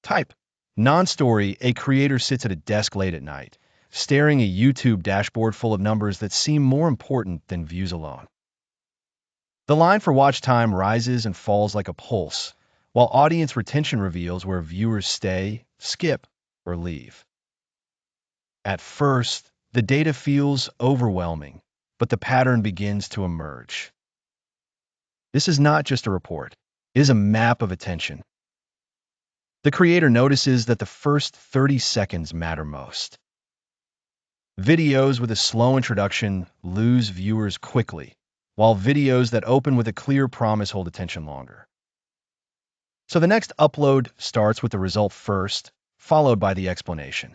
Type. Non-story, a creator sits at a desk late at night, staring at a YouTube dashboard full of numbers that seem more important than views alone. The line for watch time rises and falls like a pulse, while audience retention reveals where viewers stay, skip, or leave. At first, the data feels overwhelming, but the pattern begins to emerge. This is not just a report. It is a map of attention. The creator notices that the first 30 seconds matter most. Videos with a slow introduction lose viewers quickly, while videos that open with a clear promise hold attention longer. So the next upload starts with the result first, followed by the explanation.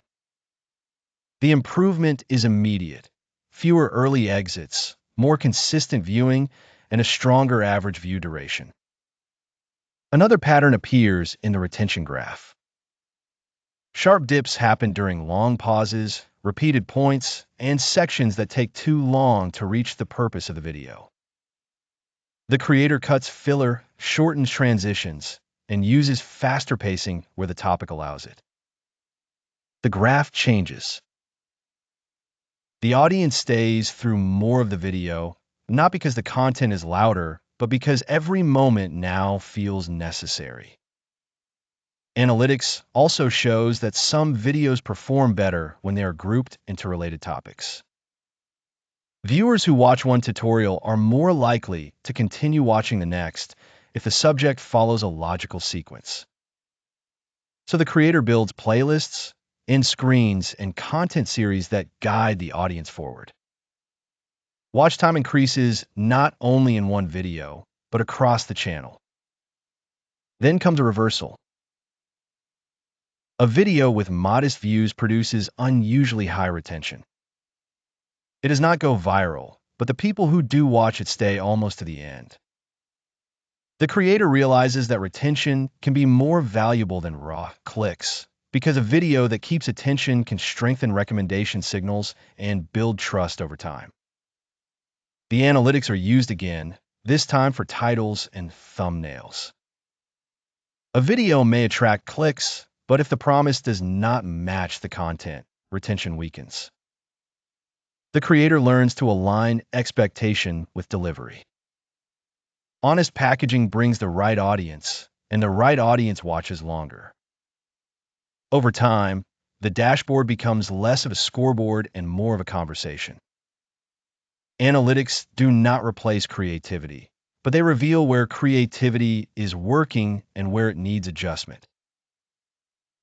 The improvement is immediate. Fewer early exits, more consistent viewing, and a stronger average view duration. Another pattern appears in the retention graph. Sharp dips happen during long pauses, repeated points, and sections that take too long to reach the purpose of the video. The creator cuts filler, shortens transitions, and uses faster pacing where the topic allows it. The graph changes. The audience stays through more of the video, not because the content is louder, but because every moment now feels necessary. Analytics also shows that some videos perform better when they are grouped into related topics. Viewers who watch one tutorial are more likely to continue watching the next if the subject follows a logical sequence. So the creator builds playlists, end screens, and content series that guide the audience forward. Watch time increases not only in one video, but across the channel. Then comes a reversal. A video with modest views produces unusually high retention. It does not go viral, but the people who do watch it stay almost to the end. The creator realizes that retention can be more valuable than raw clicks, because a video that keeps attention can strengthen recommendation signals and build trust over time. The analytics are used again, this time for titles and thumbnails. A video may attract clicks, but if the promise does not match the content, retention weakens. The creator learns to align expectation with delivery. Honest packaging brings the right audience, and the right audience watches longer. Over time, the dashboard becomes less of a scoreboard and more of a conversation. Analytics do not replace creativity, but they reveal where creativity is working and where it needs adjustment.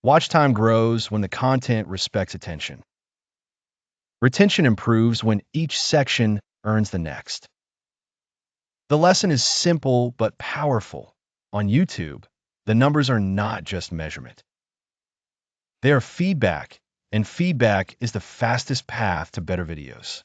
Watch time grows when the content respects attention. Retention improves when each section earns the next. The lesson is simple but powerful. On YouTube, the numbers are not just measurement. They are feedback, and feedback is the fastest path to better videos.